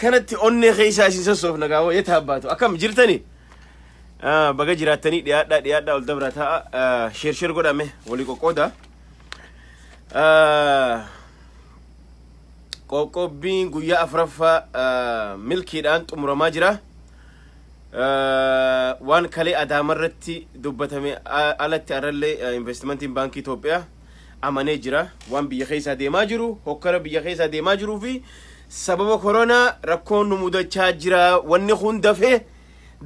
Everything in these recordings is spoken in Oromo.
كانت أني خيسة سيسوف نجاو يتهبطوا أكم جرتني بقى جراتني ديادا والدبرتها شير قدامه وليكو كودا كوكو بين قويا أفرفا ملكي أنت أمر ماجرة وان كلي أدامرتي دبتهم على ترى investment بانك إثيوبيا أمانجرا وان بيخيسة دي ماجرو هكرا بيخيسة دي ماجرو في سبب كورونا ركون نموذج تاجرا ونخون دفه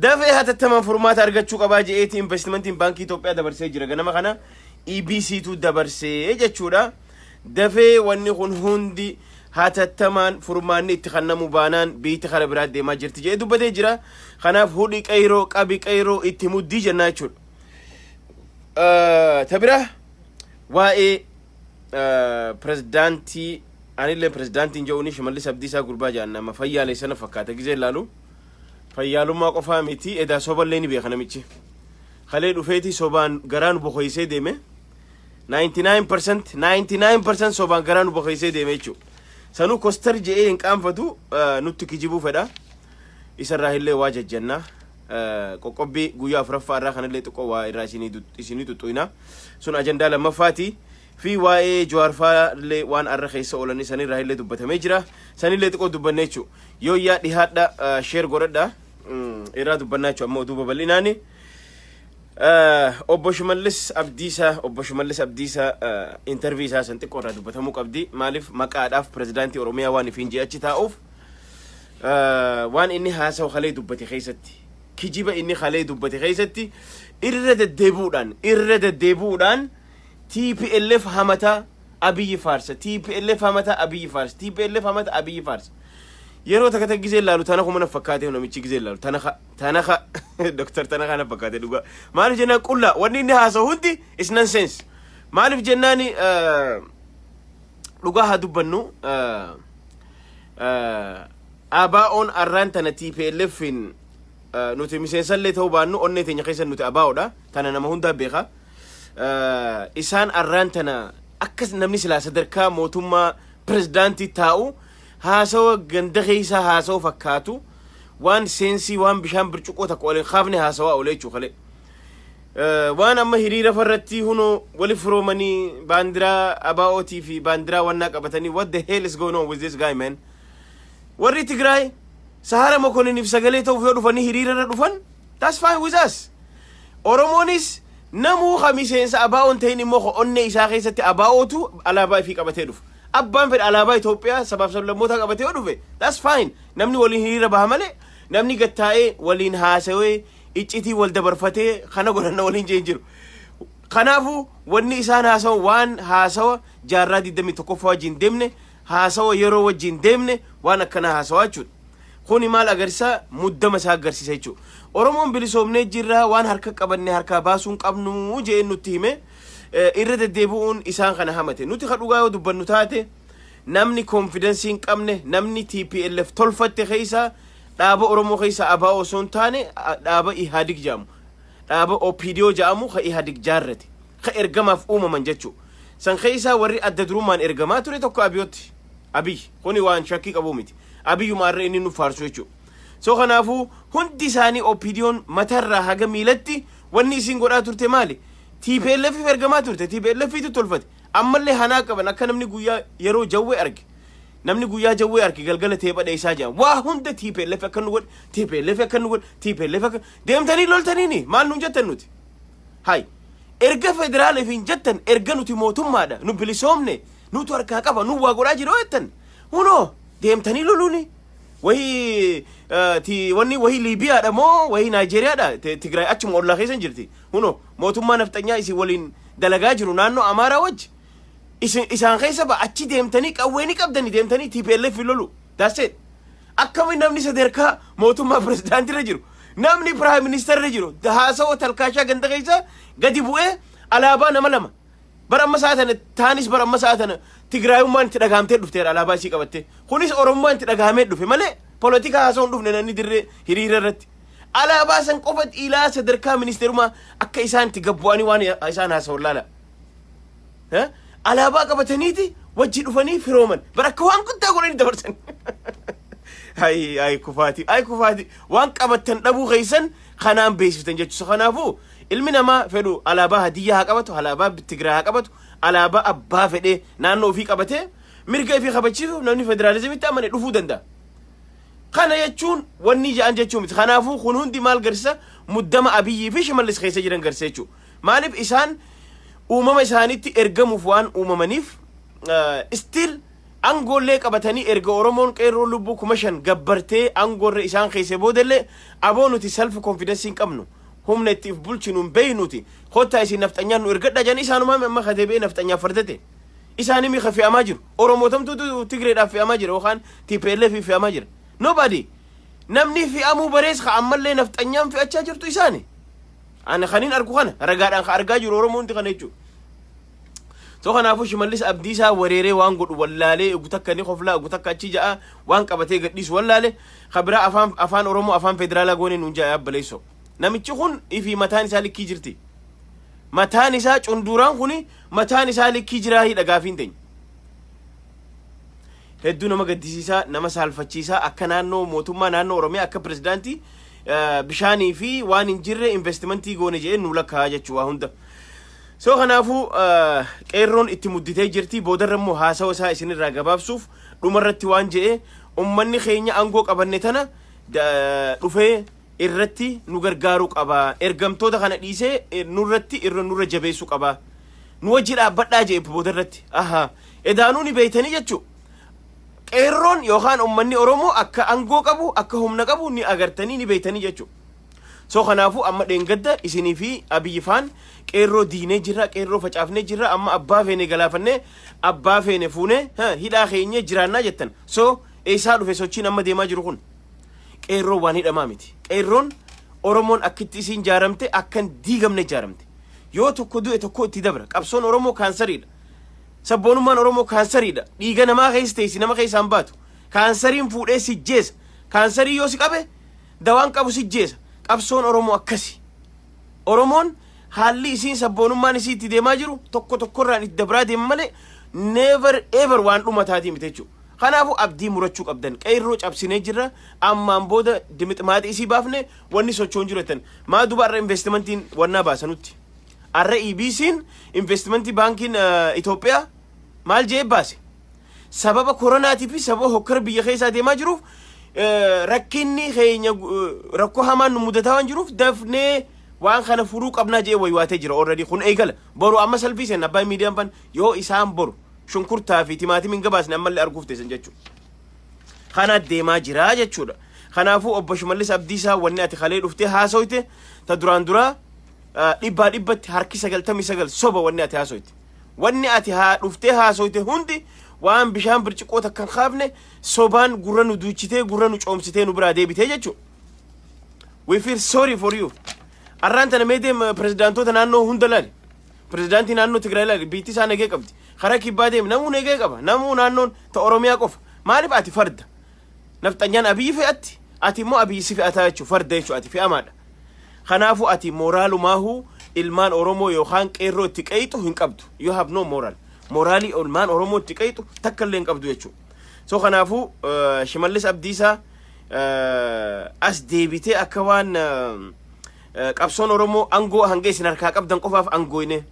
هذا تمام فورمات أرجع شو كباجي إيه investment بانك إثيوبيا دبرسي جرا جنا ما خنا EBC تو دبرسي إيه جتشورا دفه ونخون هندي هذا تمام فورماني تخنا مبانان بيت خربرات دي ما جرت جي دو بدي جرا خنا فودي كايرو كابي كايرو إتمودي جناتشور تبرة واي prezidaantii anillee prezidaantiin jedhuuni Shimallis Abdiisaa Gurbaa jedhan nama fayyaalee sana fakkaata gizee laalu fayyaalummaa qofaa miti edaa soballee ni beeka namichi kalee dhufeeti sobaan garaan boqoysee deeme 99% sobaan garaan boqoysee deeme jechuudha sanuu kostar jedhee hin qaanfatu nutti kijibuu fedha isarraa illee waa jajjannaa qoqqobbii guyyaa afuraffaa irraa kanallee xiqqoo waa irraa isinii tuttuina sun ajandaa lammaffaati fi waa'ee Jawaarfaa illee waan arra keessa oolan isanirraa illee dubbatamee jira sanillee xiqqoo dubbannee jechuudha yoo yaa dhihaadha sheer godhadha irraa dubbannaa jechuudha ammoo duuba bal'inaani obbo Shimallis Abdiisaa intervii isaa san xiqqoo irraa dubbatamuu qabdi maaliif maqaadhaaf pirezidaantii Oromiyaa waan ifiin je'achi taa'uuf waan inni haasawu kalee dubbate keessatti kijiba inni kalee dubbate keessatti irra deddeebuudhaan TPLF hamata Abiyyi Faarsa TPLF hamata Abiyyi Faarsa yeroo takka gizee laalu tana kuma fakkaatee namichi gizee laalu tana doktor tana kana fakkaatee dhugaa maaliif jennaan qulla wanni inni haasawu hundi is nonsense maaliif jennaani dhugaa haa dubbannu ABO'n arraan tana TPLFin nuti miseensallee ta'uu baannu onnee teenya keessa nuti ABO'dha tana nama hundaa beeka isaan arraan tana akkas namni silaa sadarkaa mootummaa pirezidaantii taa'u haasawa ganda keessa haasawa fakkaatu waan seensii waan bishaan bircuqqoo takka waliin kaafne haasawa oolee jechuu kale waan amma hiriira farratti huno wali firoomanii baandiraa ABO'tii fi baandiraa wannaa qabatanii what the hell is going on with this guy man warri Tigraay Sahara Mokoniniif sagalee ta'uuf yoo dhufanii hiriirarra dhufan that's fine with us Oromoonis namuu miseensa ABO'n ta'in immoo onnee isaa keessatti ABO'tu alaabaa ifii qabatee dhufu abbaan fedha alaabaa Itoophiyaa sabaaf sablammoota qabatee yoo dhufe that's fine namni waliin hiriira baha malee namni gattaa'ee waliin haasawee iccitii wal dabarfatee kana godhanna waliin jeen jiru kanaafu wanni isaan haasawu waan haasawa jaarraa 21ffaa wajjin deemne haasawa yeroo wajjin deemne waan akkana haasawaa jechuudha kuni maal agarsiisa muddama isaa agarsiisa jechuudha Oromoon bilisoomnee jirra waan harka qabanne harka baasuun qabnu jeen nutti hime irra deddeebuun isaan kana hamate nuti kadhugaa yoo dubbannu taate namni confidence hin qabne namni TPLF tolfatte keessa dhaaba Oromoo keessa ABO son taane dhaaba Ihaadig jaamu dhaaba OPDO jaamu ka Ihaadig jaarrate ka ergamaaf uumaman jechuudha san keessa warri adda durummaan ergamaa ture tokko Abiy kuni waan shakkii qabu miti Abiyyuma irra inni nu faarsu jechuudha so kanaafu hundi isaanii OPDO'n matarraa haga miilatti wanni isin godhaa turte maali TPLF ergamaa turte TPLF tolfate ammallee hanaa qaban akka namni guyyaa yeroo jawwee arge namni guyyaa jawwee arge galgala teepha isaa jaan waa hunda TPLF akka nu godhe TPLF akka deemtanii loltaniini maal nuun jettan nuti hay erga federaaleefiin jettan erga nuti mootummaadha nu bilisoomne nutu harkaa qaba nu waa godhaa jiroo jettan hunoo deemtanii loluuni wanni Liibiyaadha moo wahi Naayijeriyaadha Tigraay achuma ollaa keessa jirti huno mootummaa nafxanyaa isin waliin dalagaa jiru naannoo Amaaraa wajji isaan keessa ba achi deemtanii qawwee ni qabdanii deemtanii TPLF lolu that's it akkami namni sadarkaa mootummaa pirezidaantiirra jiru namni prime ministerra jiru haasawa talkaashaa ganda keessa gadi bu'ee alaabaa nama lama baramma saatana taanis baramma saatana Tigraayummaan itti dhagahamtee dhufteera alaabaa isii qabattee kunis Oromummaan itti dhagahamee dhufe malee politika haasawuun dhufne nanni dirree hiriira irratti alaabaa san qofa ilaa sadarkaa ministerummaa akka isaan itti gabbu'anii waan isaan haasawun laala alaabaa qabataniiti wajji dhufanii firooman barakka waan guddaa godhanii dabarsan ay kufaati waan qabattan dhabuu keessan kanaan beeksiftan jechuudha kanaafu ilmi namaa fedhu alaabaa hadiyyaa haa qabatu alaabaa Tigraay haa qabatu alaabaa abbaa fedhee naannoo ofii qabatee mirga ofii kabachiisu namni federaalizimitti amane dhufuu danda'a kana jechuun wanni ja'an jechuun miti kanaafu kun hundi maal garsiisa muddama Abiyyi fi Shimallis keessa jiran garsiisa jechuudha maaliif isaan uumama isaaniitti ergamuuf waan uumamaniif still angollee qabatanii erga Oromoon qeerroo lubbuu 5,000 gabbartee angorre isaan keessa boodallee aboo nuti self confidence hin qabnu humna ittiif bulchinuun beeynuti hotta isin nafxanyaan nu ergadha jani isaanuma amma khatee nafxanyaa fardate isaanii mi khafi'amaa jiru Oromootamtu Tigreedhaaf fi'amaa jira yookaan TPLF fi'amaa jira nobody namni fi'amuu barees ka ammallee nafxanyaan fi'achaa jirtu isaani ana khaniin argu kana ragaadhaan ka argaa jiru Oromoon kana jechuudha so kanaafuu shimallis abdiisaa wareeree waan godhu wallaalee ugutakka ni khoflaa ugutakka achi ja'a waan qabatee gadhiisu wallaalee khabira afaan oromoo afaan federaalaa goone nuun ja'a yabbaleesso namichi kun ifi mataan isaa likkii jirti mataan isaa cunduraan kuni mataan isaa likkii jiraa hidha gaafiin teenya hedduu nama gaddisiisaa nama saalfachiisaa akka naannoo mootummaa naannoo oromiyaa akka pirezidaantii bishaanii fi waan hin jirre investimentii goone jedhee nu lakkaa jechuu waa hunda so kanaafuu qeerroon itti mudditee jirti boodarra immoo haasawa isaa isinirraa gabaabsuuf dhumarratti waan jedhee ummanni keenya aangoo qabanne tana dhufee irratti nu gargaaruu qaba ergamtoota kana dhiisee nurratti nurra jabeessuu qaba nu wajji dhaabbadhaa jedhe boodarratti edaanuu ni beeytanii jechuu qeerroon yookaan ummanni oromoo akka aangoo qabu akka humna qabu ni agartanii ni beeytanii jechuu so kanaafuu amma dheengadda isinii fi abiyyi faan qeerroo diinee jirra qeerroo facaafnee jirra amma abbaa feene galaafannee abbaa feene fuunee hidhaa keenye jiraannaa jettan so eessaa dhufe sochiin amma deemaa jiru kun qeerroo waan hidhamaa miti qeerroon oromoon akkitti isiin jaaramte akkan diigamne jaaramte yoo tokko du'e tokko itti dabra qabsoon oromoo kaansariidha sabboonummaan oromoo kaansariidha dhiiga namaa keessa teessi nama keessaan baatu kaansariin fuudhee sijjeessa kaansarii yoo si qabe dawaan qabu sijjeessa qabsoon oromoo akkasi oromoon haalli isiin sabboonummaan isii itti deemaa jiru tokko tokkorraan itti dabraa deema malee never ever waan dhumataatii miti jechuudha kanaafu abdii murachuu qabdan qeerroo cabsinee jirra ammaan booda dimixmaatii isii baafne wanni sochoon jiru tan maa duba arra investimentiin wannaa baasanutti arra EBC'n investimentii baankiin Itoophiyaa maal jee baase sababa koronaatii fi sababa hokkara biyya keessaa deemaa jiruuf rakkinni keenya rakkoo hamaan nu mudataa waan jiruuf dafnee waan kana furuu qabnaa jee waywaatee jira already kun eegala boru amma salphisen abbaa miidiyaan fan yoo isaan boru shunkurtaa fi timaatimiin gabaasne ammallee arguuf teessan jechuudha kana deemaa jira jechuudha kanaafuu obbo Shimallis Abdiisaa wanni ati kalee dhuftee haasoyte ta duraan duraa dhibbatti harki 99 soba wanni ati haasoyte wanni ati dhuftee haasoyte hundi waan bishaan birciqoo takkan kaafne sobaan gurra nu duuchitee gurra nu coomsitee nu biraa deebitee jechuudha we feel sorry for you arranta nameedem presidentota naannoo hunda laali presidenti naannoo Tigraay laali biitti isaa nagee qabdi khara kibbaa deem namuu nagee qaba namuu naannoon ta Oromiyaa qofa maaliif ati farda nafxanyaan Abiyyi fe'atti ati immoo Abiyyi si fe'ataa jechuudha farda jechuudha ati fe'amaadha kanaafu ati moraalumaahu ilmaan Oromoo yookaan qeerroo itti qeeyxu hin qabdu you have no moral moraalii ilmaan Oromoo itti qeeyxu takka illee hin qabdu jechuudha so kanaafu Shimallis Abdiisaa as deebitee akka waan qabsoon Oromoo angoo hanga isin harkaa qabdan qofaaf angooyne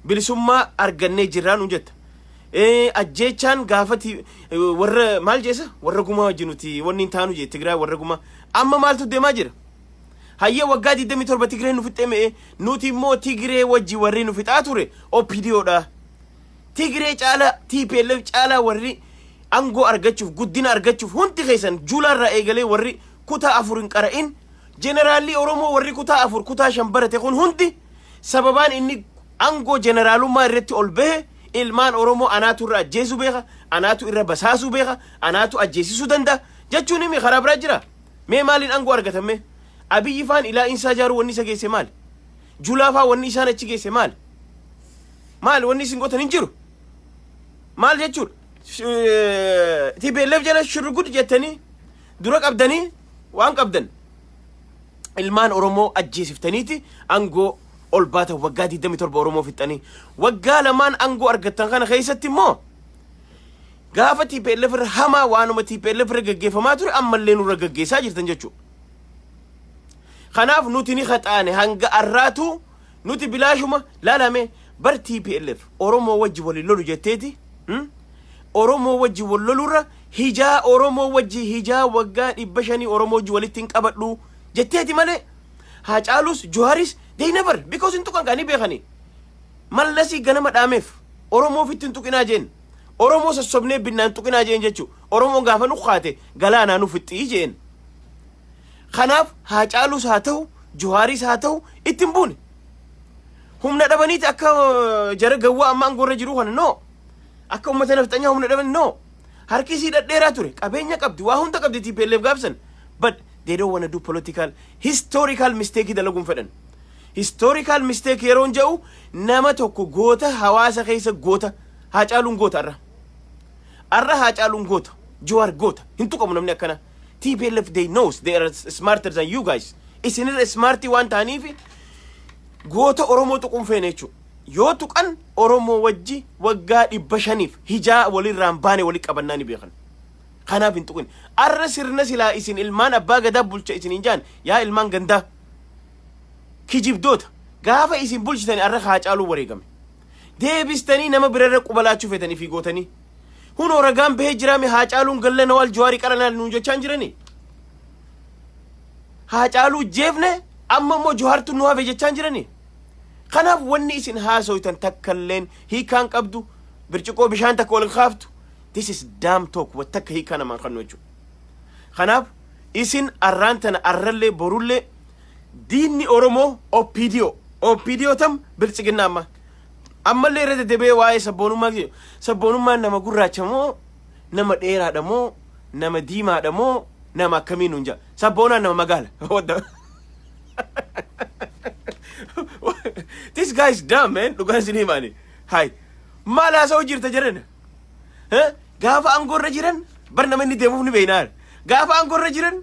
bilisummaa argannee jirraan unjetta ajjeechaan gaafati warra maal jeessa warra gumaa wajjinuti wanni taanu jee Tigraay warra gumaa amma maaltu deemaa jira hayya waggaa 27 Tigraay nu fixxee nuti immoo Tigraay wajji warri nu fixaa ture OPDOdha Tigraay caala TPLF caala warri angoo argachuuf guddina argachuuf hundi keessan juulaarraa eegalee warri kutaa afurin qara'in generaalli Oromoo warri kutaa afur kutaa shan barate kun hundi sababaan inni angoo generaalummaa irratti ol bahe ilmaan Oromoo anaatu irra ajjeesuu beeka anaatu irra basaasuu beeka anaatu ajjeesisuu danda'a jechuun imi karaa biraa jira mee maaliin angoo argatame Abiyyi faan ilaa insaa jaaruu wanni isa geesse maal julaafaa wanni isaan achi geesse maal wanni isin gootan hin jiru maal jechuudha TPLF jala shurgud jettanii dura qabdanii waan qabdan ilmaan Oromoo ajjeesiftaniiti angoo ol baata waggaa 27 Oromoo fixxanii waggaa lamaan angoo argattan kana keessatti immoo gaafa TPLF irra hamaa waanuma TPLF irra gaggeeffamaa ture ammallee nurra gaggeessaa jirtan jechuudha kanaaf nuti ni khaxaane hanga arraatu nuti bilaashuma laalame bar TPLF Oromoo wajji wali lolu jetteeti Oromoo wajji wal lolurra hijaa Oromoo wajji hijaa waggaa 500 Oromoo wajji walitti hin qabadhu jetteeti malee Haacaalus Joharis they never because in tukan gani beekani mallasi ganama dhaameef Oromoo fittin tuqinaa jeen Oromoo sassobnee binnaan tuqinaa jeen jechu Oromoo gaafa nu qaate galaanaa nu fixxii jeen kanaaf Haacaalus haa ta'u Joharis haa ta'u ittiin buune humna dhabaniiti akka jara gawwaa amma angorra jiru kana no akka ummata nafxanyaa humna dhaban no harki isii dhadheeraa ture qabeenya qabdi waa hunda qabdi TPLF gaafsan but they don't want to do political historical mistake dalaguun fedhan historical mistake yeroon jedhu nama tokko goota hawaasa keessa goota Haacaaluun goota arra Haacaaluun goota Jawaar goota hin tuqamu namni akkana TPLF they knows they are smarter than you guys isinirra smartii waan ta'aniif goota Oromoo tuquun feene jechuudha yoo tuqan Oromoo wajji waggaa 500 hijaa walirraan baane walii qabannaa ni beekan kanaaf hin tuqin arra sirna silaa isin ilmaan abbaa gadaa bulcha isin hin jaan yaa ilmaan gandaa kijibdoota gaafa isin bulchitani arra Haacaaluu wareegame deebistanii nama birarra qubalaachuu fetanii fi gootanii hunoo ragaan bahee jiraame Haacaaluun gallana wal Jawaarii qaranaan nuun jechaan jirani Haacaaluu jeefne amma immoo Jawaartu nu hafe jechaan jirani kanaaf wanni isin haasoytan takkalleen hiikaan qabdu birciqoo bishaan takka wal kaaftu this is damn talk wat takka hiikaa namaan kannu jechuudha kanaaf isin arraan tana arrallee borullee diinni Oromoo OPDO tam bilchiginna ammallee irra deddeebi'ee waa'ee sabboonummaa nama gurraacha moo nama dheeraadha moo nama diimaadha moo nama akkamiin nuun jaa sabboonaan nama magaala this guy is dumb man dhugaan isinii maani hay maal haasa'u jirta jiran gaafa aangoorra jiran bar nama inni deemuuf ni beeynaar gaafa aangoorra jiran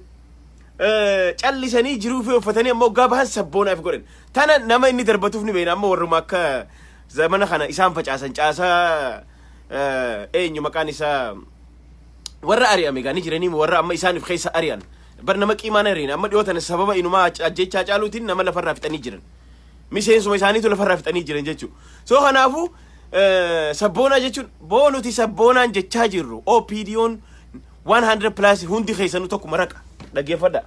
callisanii jiruu fi uffatanii ammoo gaafa sabboonaaf godhan tana nama inni darbatuuf ni beeyna ammoo warruma akka zamana kana isaan facaasan caasaa eenyu maqaan isaa warra ari'ame gaanii jiranii warra amma isaaniif keessa ari'an bar nama qiimaan ari'an amma dhiyootan sababa inumaa ajjechaa caaluutiin nama lafarraa fixanii jiran miseensuma isaaniitu lafarraa fixanii jiran jechuudha soo kanaafuu sabboonaa jechuun boonuti sabboonaan jechaa jirru OPDO'n 100 plus hundi keessanuu tokko maraqa dhaggeeffadha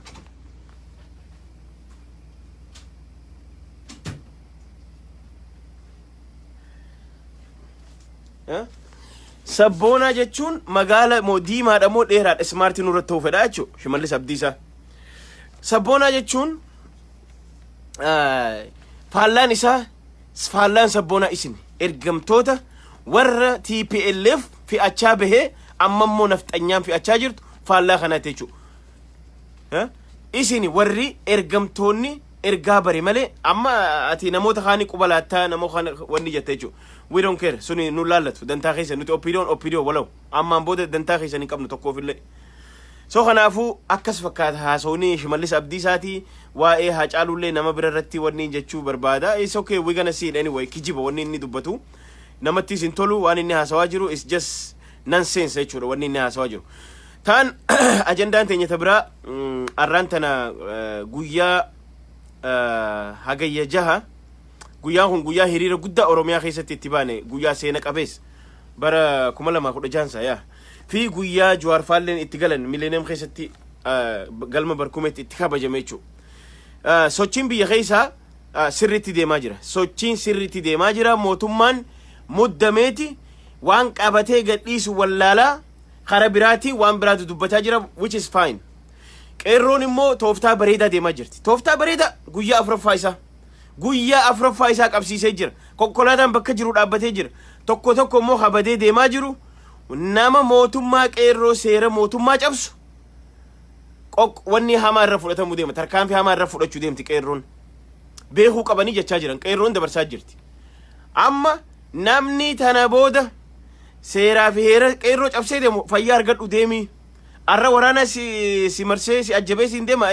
sabboonaa jechuun magaala moo diimaadha moo dheeraadha smartii nurra ta'uu fedha jechuudha Shimallis Abdiisaa sabboonaa jechuun faallaan isaa faallaan sabboonaa isin ergamtoota warra TPLF fi'achaa bahee amma immoo nafxanyaan fi'achaa jirtu faallaa kanaati jechuudha isin warri ergamtoonni ergaa bare malee amma ati namoota kaanii qubalaattaa namoota kaan wanni jette jechuudha we don't care suni nu laallatu dantaa keessa nuti OPDO walaw ammaan booda dantaa keessa hin qabnu tokkoofillee soo kanaafuu akkas fakkaata haasawni Shimallis Abdiisaatii waa'ee Haacaaluullee nama bira irratti wanni jechuu barbaada it's okay we gonna see it anyway kijiba wanni inni dubbatu namatti isin tolu waan inni haasawaa jiru is just nonsense jechuudha wanni inni haasawaa jiru taan ajandaan teenya tabiraa arraan tana guyyaa hagayya jaha guyyaan kun guyyaa hiriira guddaa Oromiyaa keessatti itti baane guyyaa seena qabees bara 2016 yaa fi guyyaa Jawaar Faalleen itti galan millennium keessatti galma barkumeetti itti kabajame jechuudha sochiin biyya keessaa sirriitti deemaa jira sochiin sirriitti deemaa jira mootummaan muddameeti waan qabatee gadhiisu wallaalaa kara biraati waan biraatu dubbataa jira which is fine qeerroon immoo tooftaa bareedaa deemaa jirti tooftaa bareedaa guyyaa afuraffaa isaa qabsiisee jira konkolaataan bakka jiru dhaabbatee jira tokko immoo habadee deemaa jiru nama mootummaa qeerroo seera mootummaa cabsu wanni hamaa irra fudhatamuu deema tarkaanfii hamaa irra fudhachuu deemti qeerroon beekuu qabanii jechaa jiran qeerroon dabarsaa jirti amma namni tana booda seeraa fi heera qeerroo cabsee deemu fayyaa argadhu deemii arra waraana si marsee si ajjabee siin deema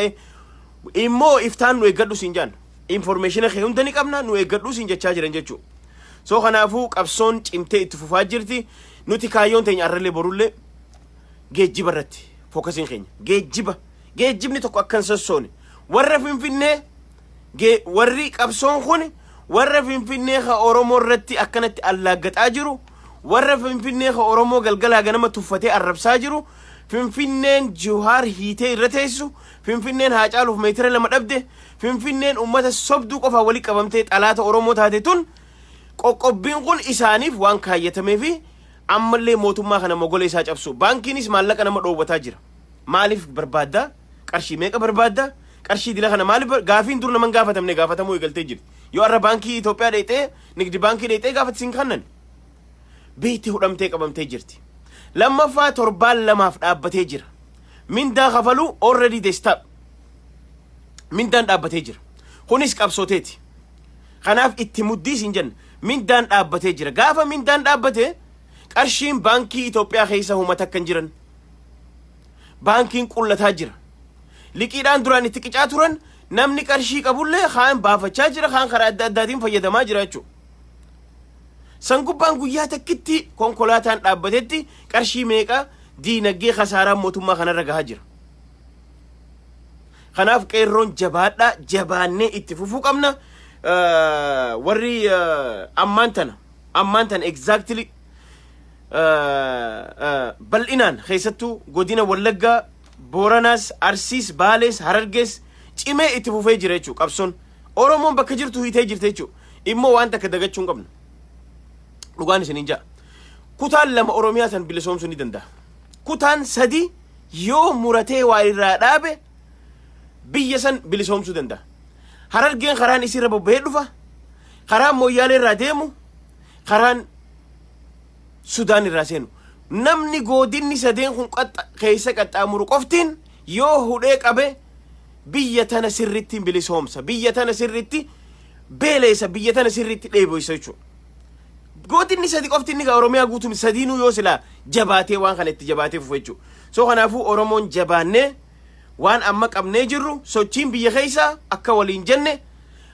immoo iftaan nu eeggadhu siin jaan information kee hunda ni qabna nu eeggadhu siin jechaa jiran jechuudha soo kanaafuu qabsoon cimtee itti fufaa jirti nuti kaayyoon teenya arralee borullee geejjiba irratti fookasiin keenya geejjibni tokko akkan sossoone warra Finfinnee warri qabsoon kun warra Finfinnee ka Oromoo irratti akkanatti allaaggataa jiru warra Finfinnee ka Oromoo galgalaa ganama tuffatee arrabsaa jiru Finfinneen Jawaar hiitee irra teessu Finfinneen Haacaaluuf meetira lama dhabde Finfinneen ummata sobduu qofa wali qabamtee xalaata Oromoo taate tun qoqqobbiin kun isaaniif waan kaayyatameefi ammallee mootummaa kana mogolee isaa cabsu baankiinis maallaqa nama dhoowwataa jira maaliif barbaadda qarshii meeqa barbaadda qarshii dila kana maaliif gaafiin dur naman gaafatamne gaafatamuu eegaltee jirti yoo arra baankii Itoophiyaa dheexee nigdi baankii dheexee gaafatisiin kannan beeyti hudhamtee qabamtee jirti lammaffaa torbaan lamaaf dhaabbatee jira mindaa kafaluu already they stop mindaan dhaabbatee jira kunis qabsooteeti kanaaf itti muddii sin jenna mindaan dhaabbatee jira gaafa mindaan dhaabbatee qarshiin baankii Itoophiyaa keessa humata kan jiran baankiin qullataa jira liqiidhaan duraan itti qicaa turan namni qarshii qabullee kaan baafachaa jira kaan karaa adda addaatiin fayyadamaa jira jechuudha san gubbaan guyyaa takkitti konkolaataan dhaabbatetti qarshii meeqa diinagdee khasaaraa mootummaa kanarra gahaa jira kanaaf qeerroon jabaadha jabaannee itti fufuu qabna warri ammaan tana exactly bal'inaan keessattuu godina Wallaggaa Booranaas Arsiis Baalees Harargees cimee itti fufee jira jechuudha qabsoon Oromoon bakka jirtu hiitee jirte jechuudha immoo waan takka dagachuu hin qabnu dhugaan isiniin jaa kutaan lama Oromiyaa san bilisoomsuu ni danda'a kutaan sadi yoo muratee waa irraa dhaabe biyya san bilisoomsuu danda'a Harargeen karaan isirra bobba'ee dhufa karaan Moyyaalee irraa deemu karaan Sudaan irraa seenu namni godinni sadeen kun keessa qaxxaamuru qoftiin yoo hudhee qabe biyya tana sirritti bilisoomsa biyya tana sirritti beeleessa biyya tana sirritti dheeboysa jechuudha godinni sadi qoftiin ni Oromiyaa guutum sadiinuu yoo sila jabaatee waan kana itti jabaatee fufu jechuudha so kanaafuu Oromoon jabaannee waan amma qabnee jirru sochiin biyya keessa akka waliin jenne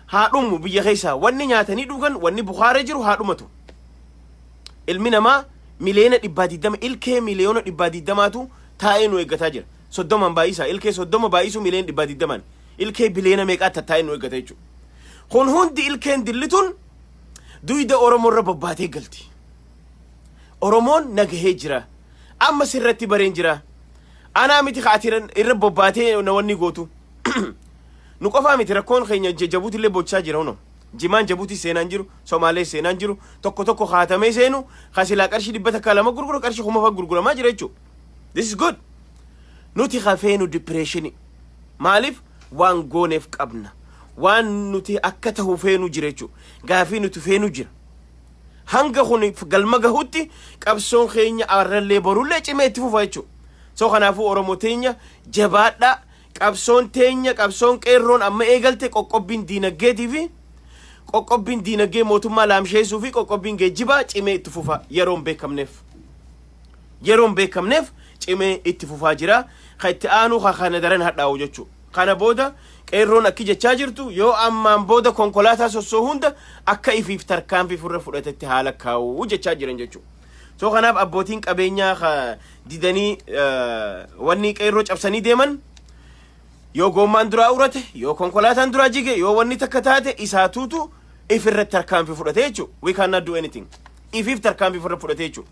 haadhumu biyya keessa wanni nyaatanii dhugan wanni Bukhaaraa jiru haadhumatu ilmi namaa miliyoona 120 ilkee miliyoona 120tu taa'ee nu eeggataa jira soddoman baay'isa ilkee soddoma baay'isu miliyoona 120 ilkee biliyoona meeqaa taa'ee nu eeggata jechuudha kun hundi ilkeen dillituun duyda Oromoo irra bobbaatee galti Oromoon nagahee jira amma sirratti bareen jira anaa miti kaatiran irra bobbaatee na wanni gootu nu qofaa miti rakkoon keenya Jabuuti illee bochaa jira huno jimaan Jabuuti seenaan jiru Somaalee seenaan jiru tokko khaatamee seenu khasilaa qarshii 100 lama gurgura qarshii 100 gurguramaa jira jechuudha this is good nuti khafeenu depression maaliif waan gooneef qabna waan nuti akka ta'u feenu jira jechuudha gaafii nuti feenu jira hanga khuni galma gahutti qabsoon keenya arrallee borullee cimee itti fufa jechuudha so kanaafuu Oromoo teenya jabaadha qabsoon teenya qabsoon qeerroon amma eegalte qoqqobbiin diinagdeetii fi qoqqobbiin diinagdee mootummaa laamsheessuu fi qoqqobbiin geejjibaa cimee itti fufa yeroon beekamneef cimee itti fufaa jira ka itti aanu kana daran hadhaa'u jechuudha kana booda qeerroon akki jechaa jirtu yoo ammaan booda konkolaataa sossoo hunda akka ifiif tarkaanfii furra fudhatetti haala kaa'u jechaa jiran jechuudha so kanaaf abbootiin qabeenyaa didanii wanni qeerroo cabsanii deeman yoo gommaan duraa urate yoo konkolaataan duraa jige yoo wanni takka taate isaatuutu ifirratti tarkaanfii fudhate jechuudha we cannot do anything ifiif tarkaanfii furra fudhate jechuudha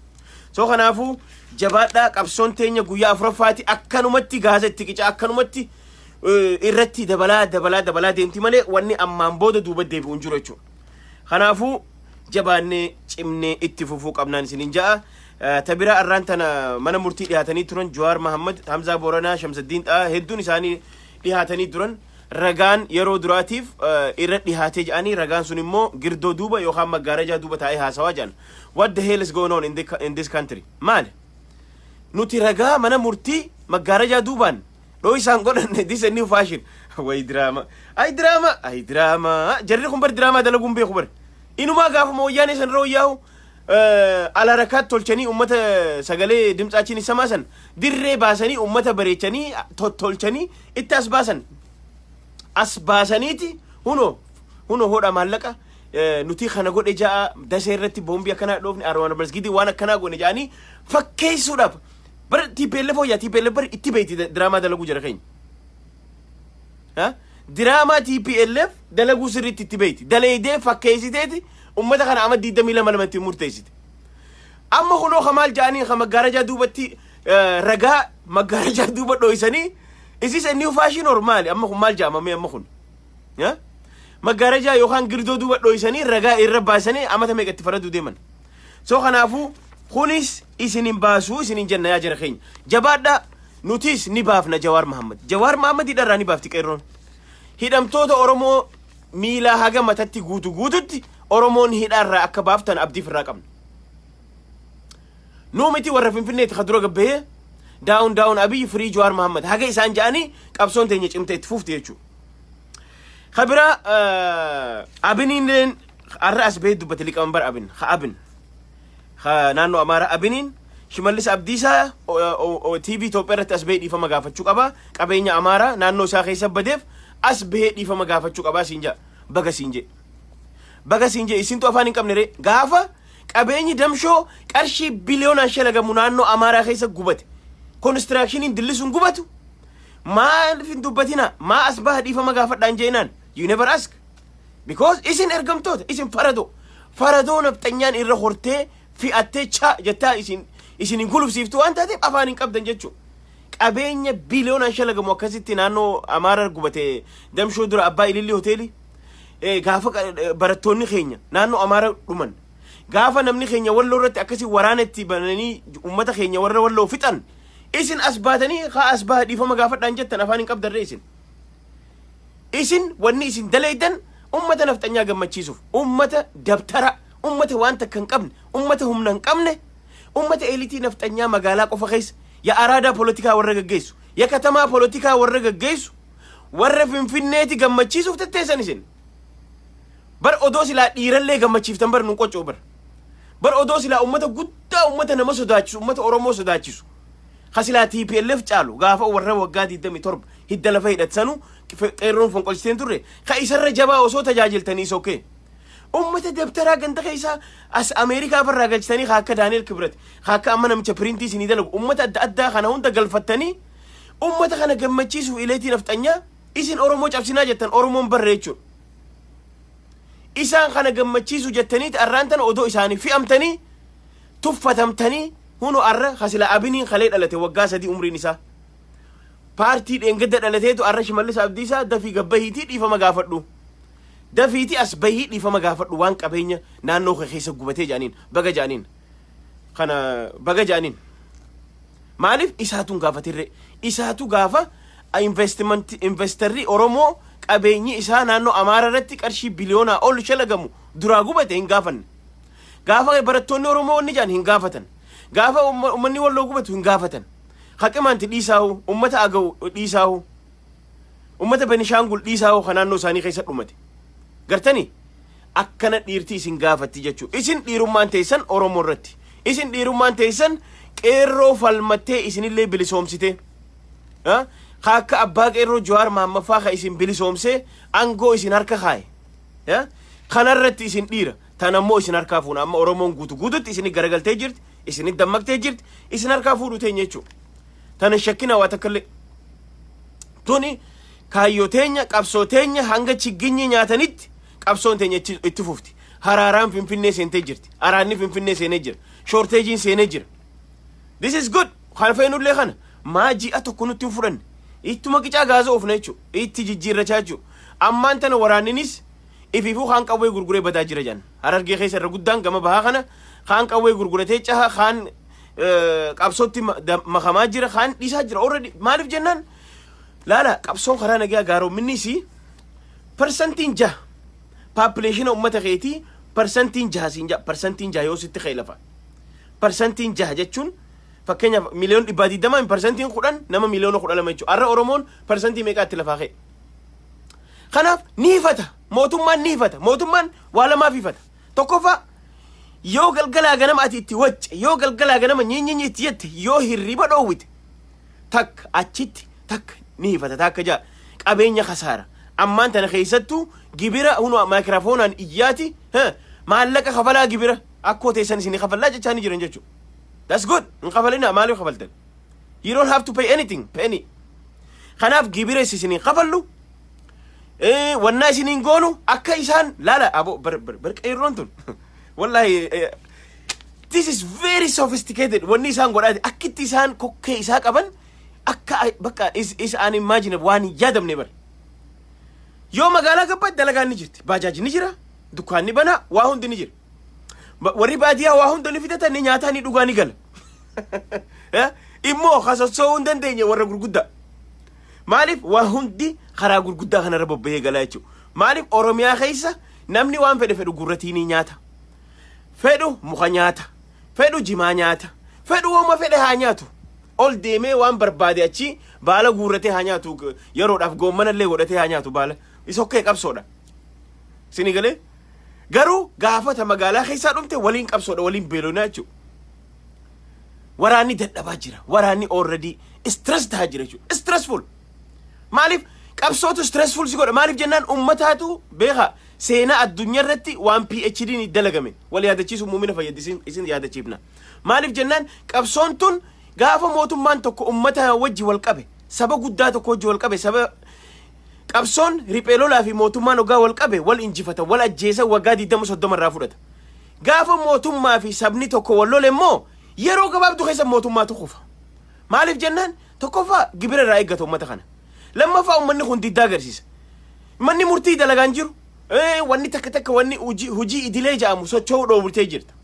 so kanaafuu jabaadhaa qabsoon teenya guyyaa afuraffaati akkanumatti gaasa itti qica akkanumatti irratti dabalaa deemti malee wanni ammaan booda duuba deebi'uun jiru jechuudha kanaafuu jabaannee cimnee itti fufuu qabnaan isiniin ja'a tabira arraan tana mana murtii dhiyaatanii turan Jawaar Mohammad Hamzaa Booranaa Shamsuddin Xaa hedduun isaanii dhiyaatanii turan ragaan yeroo duraatiif irra dhiyaatee jedhanii ragaan sun immoo girdoo duuba yookaan maggaarajaa duuba taa'ee haasawaa jedhan what the hell is going on in this country maali nuti ragaa mana murtii maggaarajaa duubaan dhoo isaan godhanne this a new fashion way drama ay drama jarri kun bar drama dalaguun beeku bar inumaa gaafuma wayyaanee san roo yaahu ala rakat tolchanii ummata sagalee dimxaachini samaasan dirree baasanii ummata bareechanii tolchanii itti as baasaniiti huno hodha maallaqa nuti kana godhe jaa dasee irratti boombii akkanaa dhoofne arwana basgidi waan akkanaa godhe jaanii fakkeessuudhaaf bar TPLF hooyaa TPLF bar itti beeyti diraamaa dalaguu jira keenya diraamaa TPLF dalaguu sirriitti itti beeyti daleeydee fakkeessiteeti ummata kana ama 22 lamatti murteessite amma kunoo khamaal jaanii khama maggaarajaa duubatti ragaa maggaarajaa duuba dhoysanii isis a new fashion or maali amma kun maal jaamame amma kun maggaarajaa yookaan girdoo duuba dhoysanii ragaa irra baasanii amata meeqatti faraduu deeman so kanaafuu kunis isinin baasuu isinin jenna yaa jara keenya jabaadha nutis ni baafna Jawaar Mohammad hidharraa ni baafti qeerroon hidhamtoota Oromoo miila haga matatti guututti Oromoon hidharraa akka baaftan abdiif irraa qabna nuumiti warra Finfinneetti kadura gabbee down Abiy free Jawaar Mohammad haga isaan jaanii qabsoon teenya cimte itti fufti jechuudha خبرة أبنين الرأس بيت دبت لك أمبر أبن خأبن خنانو أمارة أبنين شمالس أبديسا أو تي في توبرت أسبيت دي فما قافت شوك أبا قبيني أمارة نانو ساخي سبدف أسبيت دي فما قافت شوك أبا سينجا بغا سينجا إسنتو أفانين كم نري قافة قبيني دمشو كارشي بليون أنشالة نانو أمارة خيسا قبت كونستراكشنين دلسون قبتو ما في دبتنا ما أصبح دي فما قافت دانجينان you never ask because isin ergamtoota isin faradoo nafxanyaan irra hortee fi'attee cha jettaa isin gulufsiiftu waan taateef afaan hin qabdan jechuu qabeenya biliyoonaan shalagamu akkasitti naannoo Amaaraa gubate damshoo dura abbaa ililli hoteeli gaafa barattoonni keenya naannoo Amaaraa dhuman gaafa namni keenya walloo irratti akkasii waraanatti bananii ummata keenya warra walloo fixan isin asbaatanii haa asbaa dhiifama gaafadhaan jettan afaan hin qabdarre isin wanni isin dalaydan ummata naftanyaa gammachiisuuf ummata dabtara ummata waan takka hin qabne ummata humna hin qabne ummata eliitii naftanyaa magaalaa qofa keessa ya araadaa politikaa warra gaggeessu ya katamaa politikaa warra gaggeessu warra finfinneeti gammachiisuuf tetteessan isin bar odoo silaa dhiirallee gammachiiftan bar nun qoccoo bar odoo silaa ummata guddaa ummata nama sodaachisu ummata Oromoo sodaachisu خسلا تي بي لف تعالو غافا ورا وقادي دمي ترب هيدا لفايدة سنو قيرون فنقلستين توري خايسر جبا وصو تجاجل تنيس اوكي أمة دبترا قنت خيسا أس أمريكا برا قلتني خاكا دانيل كبرت خاكا أمانا متشبرينتي سنيدانو أمة أدى خانا هوندا قلفتني أمة خانا قمتشيسو إليتي نفتنيا إسين أورومو جابسنا جتن أورومو مبريتشو إسان خانا قمتشيسو جتني تأرانتن أودو إساني في أمتني تفتمتني هونو أرى خسلا أبنين خليل ألتي وقاسة دي أمري نسا بارتي إنقدر ألتيتو أرى شماليس أبديسا دفي قبهيتي دي فما قافتلو دفيتي أسبهي دي فما قافتلو وان قبهينيا نانو خيسا قبتي جانين بقى جانين خانا بقى جانين مالف إساتون قافتي ري إساتو قافة إنفستري أورومو قبهيني إسا نانو أمارا رتك أرشي بليونا أول شلقمو درا قبتي هنقافن قافة براتوني أورومو ونجان هنقافتن gaafa ummanni walloo gubatu hin gaafatan haqamaanti dhiisaahu ummata agaw dhiisaahu ummata Benishangul dhiisaahu kanaannoo isaanii keessa dhumate gartani akkana dhiirtii isin gaafatti jechuu isin dhiirummaan teessan Oromoo irratti isin dhiirummaan teessan qeerroo falmattee isinillee bilisoomsite akka abbaa qeerroo Jawaar Mahamaffaa ka isin bilisoomsee angoo isin harka kaaye kanarratti isin dhiira tanammoo isin harkaa fuuna amma Oromoon guututti isin garagaltee jirti isin dammaktee jirti isin harkaa fuudhu teenya jechuudha tan shakkina waa takkalle tuni kaayyoo teenya qabsoo teenya hanga chigginyi nyaatanitti qabsoon teenya itti fufti haraaraan Finfinnee seentee jirti araanni Finfinnee seenee jira shorteejiin seenee jira this is good kana feenullee kana maaji'a tokko nutti furan ittuma qicaa gaazaa ofna jechuudha itti jijjiirrachaa jechuudha ammaan tana waraanninis ifiifuu kaan qawwee gurguree badaa jira jan Harargee keessa irra guddaan gama bahaa kana kaan qawwee gurguratee caha kaan qabsootti makamaa jira kaan dhiisaa jira already maaliif jennaan laala qabsoon karaa nagaa gaaroominisi percentiin jaha population ummata keetii percentiin jaha siin jaha percentiin jaha yoo sitti khaylafa percentiin jaha jechuun fakkeenyaaf miliyoon 120 percentiin 10 nama miliyoona 12 jechuudha arra Oromoon percentii meeqaatti lafaa ka'e kanaaf niifata mootummaan waa lamaaf ifata tokkoffaa yoo galgalaa ganama ati itti wacce yoo galgalaa ganama nyiinyi itti jette yoo hirriba dhoowwite takka achitti takka niifata takka jaa qabeenya khasaara ammaan tana keessattuu gibira hunu mikroofoonaan iyyaati maallaqa kafalaa gibira akkoo teessan isin kafalaa jechaani jiran jechuudha that's good in kafalina maaliif kafaltan you don't have to pay anything penny kanaaf gibira isin kafallu wanna isin goonu akka isaan laala abo bar qeerroon tun wallahi this is very sophisticated wanni isaan godhaati akkitti isaan kokkee isaa qaban akka bakka is unimaginable waan yaadamne bar yoo magaalaa gabbaatti dalagaan ni jirti baajaajii ni jira dukkaanni bana waa hundi ni jira warri baadiyaa waa hundi ni fidatan ni nyaataa ni dhugaa ni gala immoo kasossoo hin dandeenye warra gurguddaa maaliif waa hundi karaa gurguddaa kanarra bobba'ee galaa jechuudha maaliif Oromiyaa keessa namni waan fedhu gurratii ni nyaata fedhu muka nyaata fedhu jimaa nyaata fedhu wama fedhe haa nyaatu ol deemee waan barbaade achi baala guurratee haa nyaatu yeroodhaaf goommanallee godhatee haa nyaatu baala isokkee qabsoodha sini galee garuu gaafata magaalaa keessaa dhumte waliin qabsoodha waliin beelonaa jechuudha waraanni dadhabaa jira waraanni already stress taa jira jechuudha stressful maaliif qabsootu stressful si godha maaliif jennaan ummataatu beeka seenaa addunyaa irratti waan PhD ni dalagame wal yaadachiisu muumina fayyadisin isin yaadachiifna maaliif jennaan qabsoon tun gaafa mootummaan tokko ummata wajji wal qabe saba guddaa tokko wajji wal qabe saba qabsoon riphee lolaa fi mootummaan ogaa wal qabe wal injifata wal ajjeesa waggaa 20-30 irraa fudhata gaafa mootummaa fi sabni tokko wal lole immoo yeroo gabaabduu keessa mootummaatu kufa maaliif jennaan tokkoffaa gibira irraa eeggata ummata kana lammaffaa ummanni kun diddaa agarsiisa manni murtii dalagaan jiru wanni takka wanni hujii idilee jedhamu socho'uu dhoowwitee jirta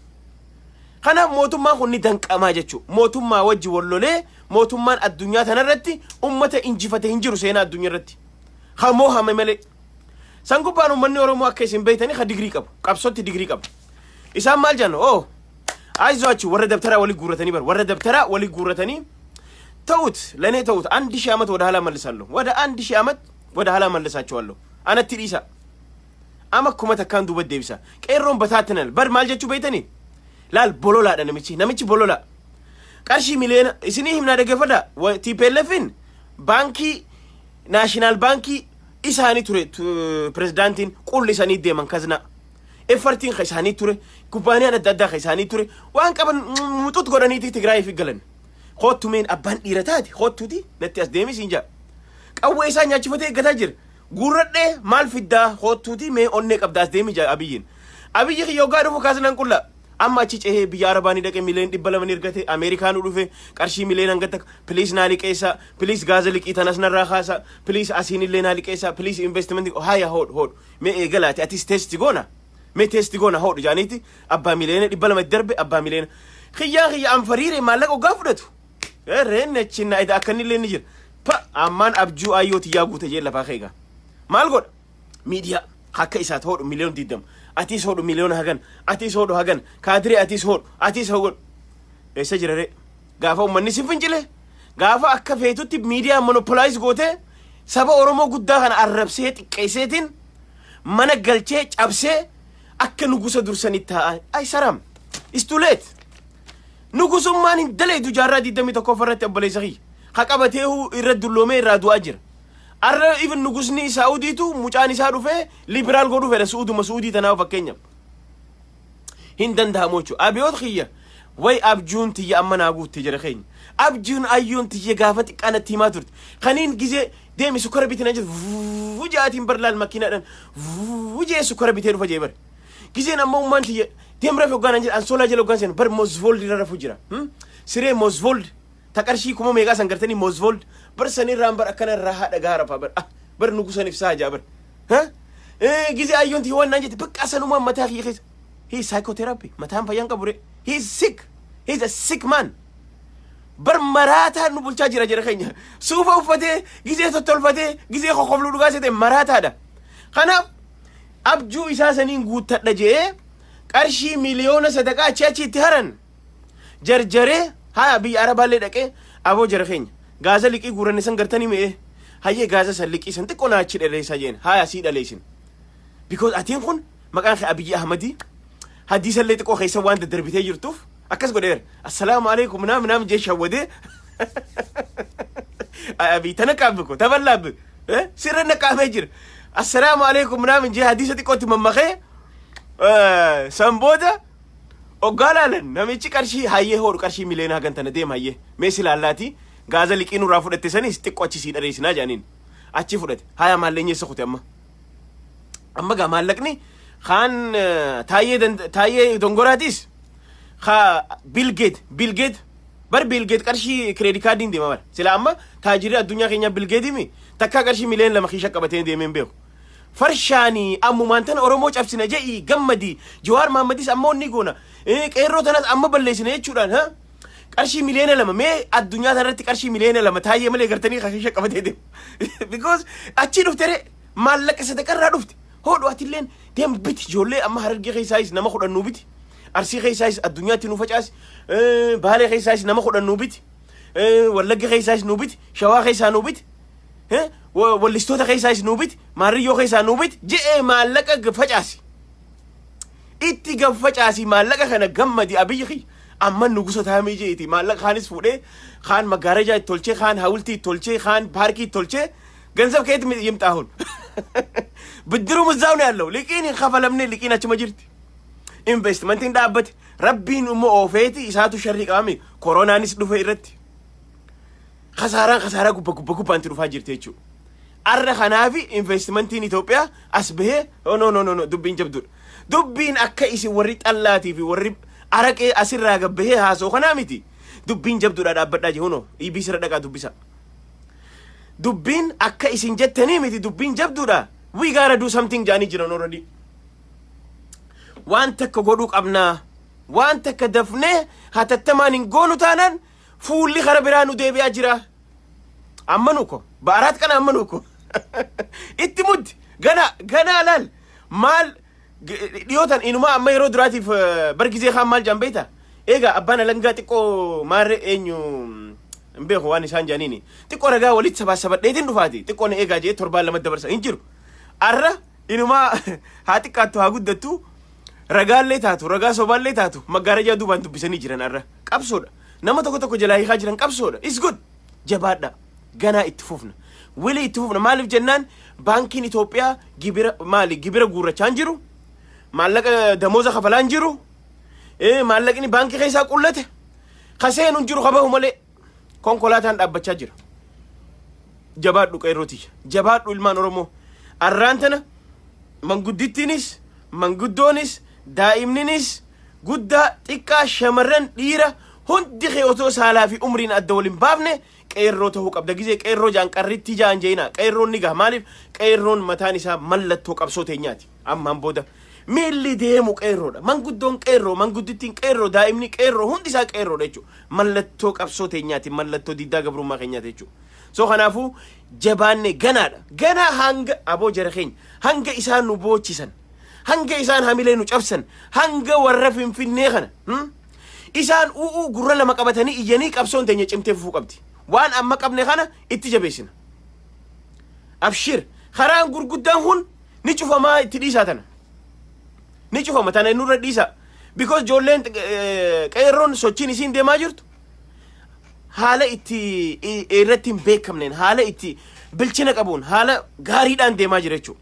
kana mootummaan kun ni danqamaa jechuu mootummaa wajji wal lolee mootummaan addunyaa tanarratti ummata injifate hin jiru seenaa addunyaa irratti hamoo hame malee san gubbaan ummanni oromoo akka isin beeytanii ka digrii qabu qabsootti digrii qabu isaan maal jennu አይዟችሁ ወረ ደብተራ ወሊ ጉረተኒ በር ወረ ደብተራ ወሊ ጉረተኒ ተውት ለኔ ተውት 1000 ዓመት ወደ ኋላ መልሳለሁ ወደ 1000 ዓመት ወደ ኋላ መልሳቸዋለሁ አነቲ ዲሳ አመኩመ ተካንዱ በደብሳ ቀሮን በታተናል በር ማልጀቹ በይተኒ ላል ቦሎላ ነምቺ ቦሎላ ቀርሺ ሚሊዮን እስኒ ህምና ደገፈዳ ቲፒኤልኤፍን ባንኪ ናሽናል ባንኪ ኢሳኒ ቱሬ ፕሬዝዳንቲን ቁል ኢሳኒ ደመን ከዝና ኤፈርቲን ኸሳኒ ቱሬ ኩባንያ ነዳዳ ኸሳኒ ቱሬ ዋን ቀበን ሙጡት ጎዳኒቲ ትግራይ ፍገለን ሆቱሜን አባን ዲረታቲ ሆቱቲ ነቲያስ ደሚስ እንጃ ቀወይሳ ኛችፈቴ ገታጅር ጉረዴ ማልፍዳ ሆቱቲ ሜ ኦኔ ቀብዳስ ደሚጃ አብይ ዮጋ ደፉ ካዝናን ቁላ አማቺ ጨሄ ቢያረባኒ ደቀ ሚሊዮን ዲበለመን ይርገቴ አሜሪካኑ ዱፌ ቀርሺ ሚሊዮን አንገተ ፕሊስ ናሊቄሳ ፕሊስ ጋዘልቂ ተነስነራ ኻሳ ፕሊስ አሲኒ ለናሊቄሳ ፕሊስ ኢንቨስትመንት ሃያ ሆድ ሜ ኤገላቲ አቲስ ቴስት ጎና me testi gona hodu janiti abba milene dibala ma derbe abba milene khiya am farire malako gafudatu renne chinna ida akani len jir pa amman abju ayoti yagute je la fakhega mal god media hakka isat hodu million didam atis hodu million hagan kadri atis hodu esa jirare gafa ummanni sinfinjile gafa akka feetutti media monopolize gote saba oromo gudda kana arrabse tiqesetin mana galche cabse akka nugusa dursanitta ay saram is too late nugusummaan hin daleedu jaarraa 21 farratti abbaleysahi haqabateehu irra dullome irraa du'aa jira arra even nugusni saudiitu mucaan isaa dhufe liberaal godhu fedha suudii tanaa fakkeenya hin danda'amu jechuudha abiyoot khiyya way abjuun tiyya amma naa guutte jira keenya abjuun ayyuun tiyya gaafa xiqqaanatti himaa turte kaniin gizee deemi sukara bitina jedhu wujaatiin barlaal makiinaadhaan wujee sukara bitee dhufa jee bar gizeen amma ummaan tiyya deemra fi hoggaan jedhan soolaa jala hoggaan seen bar Mosvold irra rafu jira siree Mosvold taqarshii kuma meeqaa san gartanii Mosvold bar sanirraan bar akkana irraa haadha gaara faa bar nugusaniif saajaa bar gizee ayyuun tiyya waan naan jette bakka sanumaan mataa kiyya keessa he is psychotherapy mataan fayyaan qabure he is sick he is a sick man bar maraataa nu bulchaa jira keenya suufa uffatee gizee tottolfatee gizee kokofluu dhugaa seete maraataadha kanaaf abjuu isaa saniin guuttadha jee qarshii miliyoona sadaqaa achi itti haran jarjaree haya biyya arabaallee dhaqee aboo jara keenya gaaza liqii guuranne san gartanii me'e hayyee gaaza san liqii san xiqqoo naa achi dhaleessaa jeen haya sii dhaleessin because atiin kun maqaan kee Abiyyi Ahmadi hadiisa illee xiqqoo keessa waan daddarbitee jirtuuf akkas godheera assalaamu alaikum naam jee shawwadee abii tana qaabiko taballaab sirra naqaamee jira السلام عليكم نام جي حديثة تقوتي ممخي سنبودا وقالا لن نامي چي كرشي هايه هور كرشي ملينا هاگان تنديم هايه ميسي لالاتي غازا لكينو رافو دتي سني ستيقو اچي سيد ريسنا جانين اچي فودت هايا ماليني سخوتي اما غا مالكني خان تايه دونغوراتيس خا بيل جيت bar bilgeet qarshii credit card indi mamar sila amma taajiri addunyaa keenya bilgeeti mi takka qarshii mileen lama khiisha qabatee deemeen beeku farshaani ammumaan tan oromoo cabsina je'i gammadi Jawaar Mahammadis ammoo ni goona qeerroo tanas amma balleessina jechuudhaan qarshii mileen lama mee addunyaa tanarratti qarshii mileen lama taayee malee gartanii khiisha qabatee deemu because achi dhuftere maallaqa sadaqarraa dhufte hodhu atilleen deem biti ijoollee amma harargee keessaayis nama kudhannuu biti arsii keessaayis addunyaatti nu facaasi baalee keessaayis nama kudhannuu biti wallagga keessaayis nu biti shawaa keessaa nu biti wallistoota keessaas nuubit maarriyyoo keessaa nuubit je'ee maallaqa facaasi itti gaffacaasi maallaqa kana gammadi abiyyi amma nugusa taamii jeeti maallaqa kaanis fuudhee kaan maggaarajaa itti tolchee kaan hawultii itti tolchee kaan paarkii itti tolchee ገንዘብ ከየት ይምጣ አሁን ብድሩ ምዛው ነው ያለው ልቂን ከፈለምኔ ልቂን አችመ ጅርቲ ኢንቨስትመንት እንዳበት ረቢን ሞ ኦፌቲ ኢሳቱ ሸሪ ቃሚ ኮሮናኒስ ዱፈ ይረት خسارة ጉበ አንት ዱፋ ጅርቴቹ አረ ኸናፊ ኢንቨስትመንት ኢን ኢትዮጵያ አስበሄ ኖ ዱቢን ጀብዱ ዱቢን አከ ኢሲ ወሪ ጠላቲ ፊ ወሪ አረቄ አሲራ ገበሄ ሃሶ ኸናሚቲ ዱቢን ጀብዱ ዳዳበዳ ሆኖ ኢቢስ ረደቃ ዱቢሳ Dubbin akka isin jettanii miti dubbin jabduudha. We gotta do something jaanii jiran already. Waan takka godhuu qabnaa. Waan takka dafnee hatattamaan hin goonu taanaan fuulli kara biraa nu deebi'aa jira. Ammanu ko. Baaraat kana ammanu ko. Itti muddi. Gana laal. Maal dhiyootan inumaa amma yeroo duraatiif bargizee kaan maal jambeeta. Egaa abbaan alangaa xiqqoo maarre eenyu Mbeko waan isaan jaanini xiqqoo ragaa walitti sabasabadheetiin dhufaati xiqqoon eegaa jee torbaan lama dabarsa hin jiru arra inumaa haa xiqqaattu haa guddattu ragaallee taatu ragaa sobaallee taatu maggaarajaa duubaan dubbisanii jiran arra qabsoodha nama tokko jalaa hiikaa jiran qabsoodha is good jabaadha ganaa itti fufna wili itti fufna maaliif jennaan baankiin Itoophiyaa gibira guurrachaan jiru maallaqa damooza kafalaan jiru maallaqni baankii keessaa qullate kaseen hin jiru qabahu malee konkolaataan dhaabbachaa jira jabaadhu qeerrooti jabaadhu ilmaan oromoo arraantana manguddittiinis manguddoonis daa'imninis guddaa xiqqaa shamarran dhiira hundi kee otoo saalaa fi umriin adda waliin baafne qeerroo ta'uu qabda gizee qeerroo jaan qarritti jaan jeena qeerroon ni gaha maaliif qeerroon mataan isaa mallattoo qabsoo teenyaati ammaan booda miilli deemu qeerroodha manguddoon qeerroo manguddittiin qeerroo daa'imni qeerroo hundi isaa qeerroodha jechuudha mallattoo qabsoo teenyaati mallattoo diddaa gabrummaa keenyaati jechuudha so kanaafuu jabaanne ganaa hanga aboo jara keenya hanga isaan nu boochisan hanga isaan hamilee nu cabsan hanga warra finfinnee kana isaan gurra lama qabatanii iyyanii qabsoon teenya cimtee fufuu qabdi waan amma qabne kana itti jabeessina abshir karaan gurguddaan hun ni cufamaa itti dhiisaa tana ni cufama tana nurra dhiisa because joolleen qeerroon sochiin isiin deemaa jirtu haala itti irratti hin beekamneen haala itti bilchina qabuun haala gaariidhaan deemaa jira jechuudha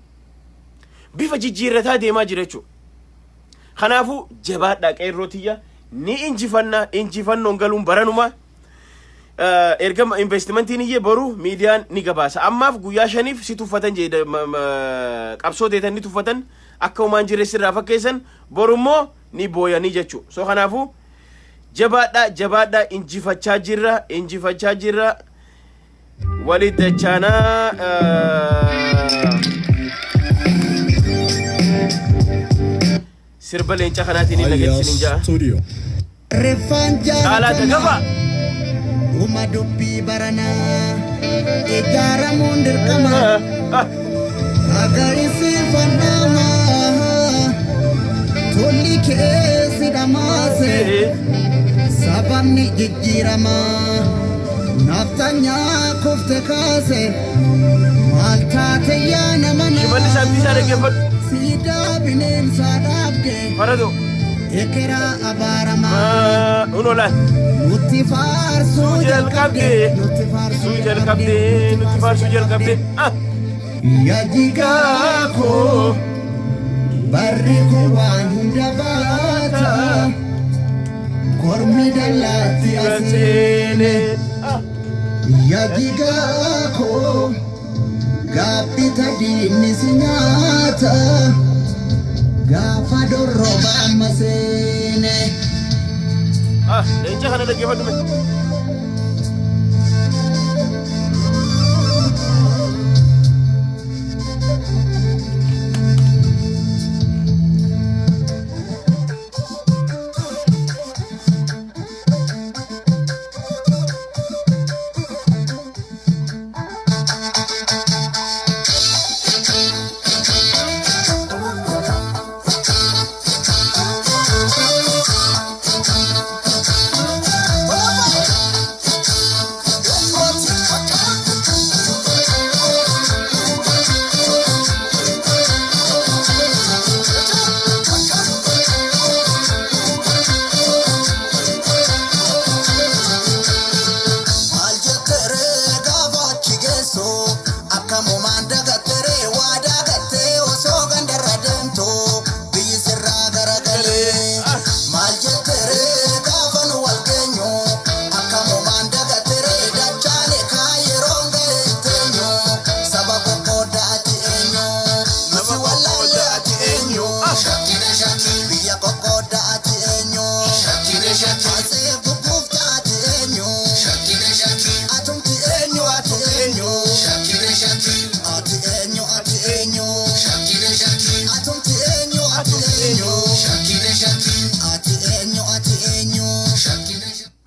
bifa jijjiirrataa deemaa jira jechuudha kanaafuu jabaadhaa qeerrootiyya ni injifannoon galuun baranumaa ergama investmentiin iyyee boru miidiyaan ni gabaasa ammaaf guyyaa 5 si tuffatan jedhe qabsoo deetan ni tuffatan akka umaan jireessirraa fakkeessan borummoo ni booyanii jechuu so kanaafuu jabaadhaa injifachaa jirra walit dachaanaa sirba leenca kanaatiin hin nageessisin ja'a caalaa tagafa uma dubbii baranaa ijaaramuun dirqama agarsiifannama tolli keessi dhamaase sababni jijjiirama naftanyaa kufte kaase maal taate yaa namana shimalli saabbisaa dhaggeeffadhu siidaa bineensaa dhaabde farado ekera abaarama unolaan nutti faarsuu jalqabde nutti faarsuu jalqabde yajigaa koo barri koo waan hunda baata kormi dallaatti aseene yajigaa koo gaabbita diinni si nyaata gaafa dorroba amma seene leenca kana dhaggeeffadhu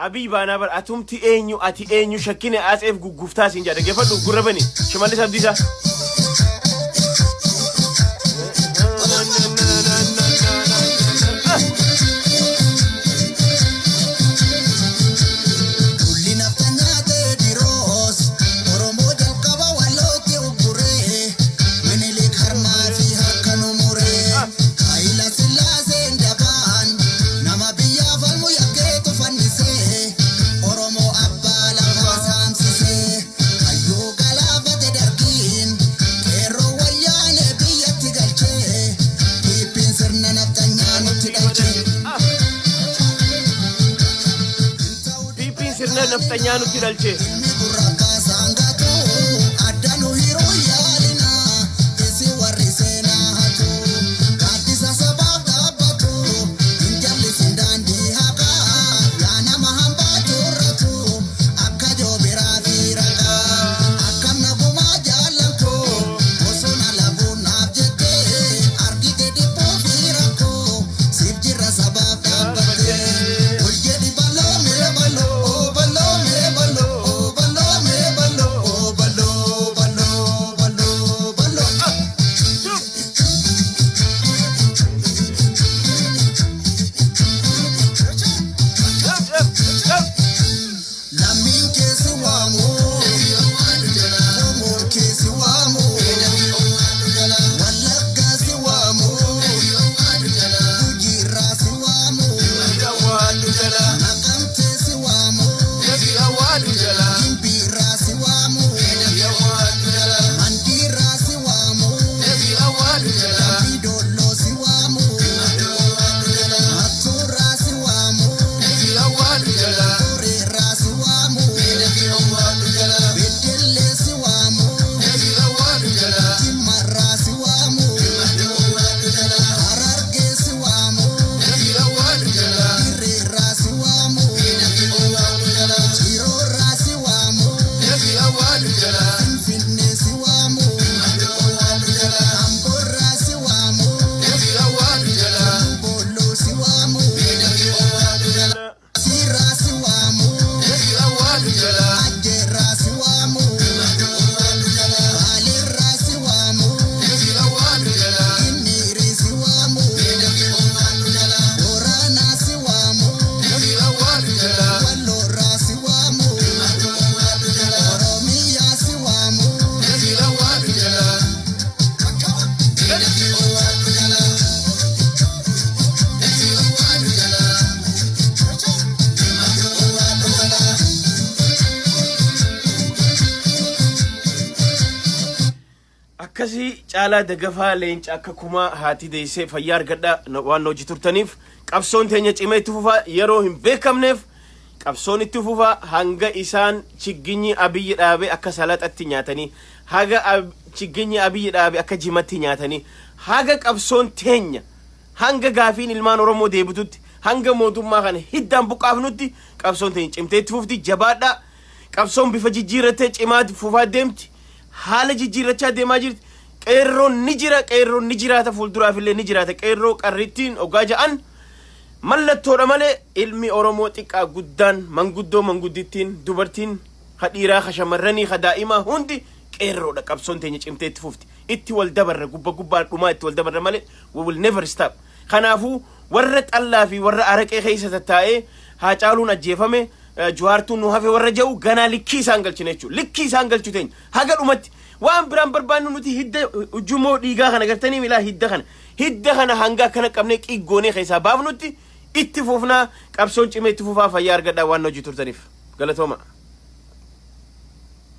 أبي بانا بر أتوم أتي شكيني أسف جفتاس إنجا دقيفة قربني شمالي سبديسا نفتنيا نكيرالشي akkasi caalaa dagafaa leenca akka kuma haati deessee fayyaa argadha waan hojii turtaniif qabsoon teenya cimee itti fufaa yeroo hin beekamneef qabsoon itti fufaa hanga isaan chigginyi abiyyi dhaabe akka salaxatti nyaatanii haga chigginyi abiyyi dhaabe akka jimatti nyaatanii haga qabsoon teenya hanga gaafiin ilmaan oromoo deebitutti hanga mootummaa kana hiddaan buqaafnutti qabsoon teenya cimtee itti fufti jabaadha qabsoon bifa jijjiirratee cimaa fufaa deemti haala jijjiirrachaa deemaa jirti qeerroon ni jiraata fuulduraaf illee ni jiraata qeerroo qarrittiin ogaa ja'an mallattoodha malee ilmi oromoo xiqqaa guddaan manguddittiin dubartiin hadhiiraa hashamarranii hadaa'imaa hundi qeerroodha qabsoon teenya cimtee itti fufti itti wal dabarra gubbaa dhumaa itti wal dabarra malee we will never stop kanaafuu warra xallaa fi warra araqee keessa tattaa'ee haa caaluun ajjeefame juwaartuun nu hafe warra ja'u ganaa likkii isaan galchine jechuudha likkii isaan galchu teenya haga dhumatti waan biraan barbaannu nuti hidda ujumoo dhiigaa kana gartanii milaa hidda kana hanga kana qabne qiiggoonee keessaa baafnutti itti fufnaa qabsoon cimee itti fufaa fayyaa argadhaa waan hojii turtaniif galatooma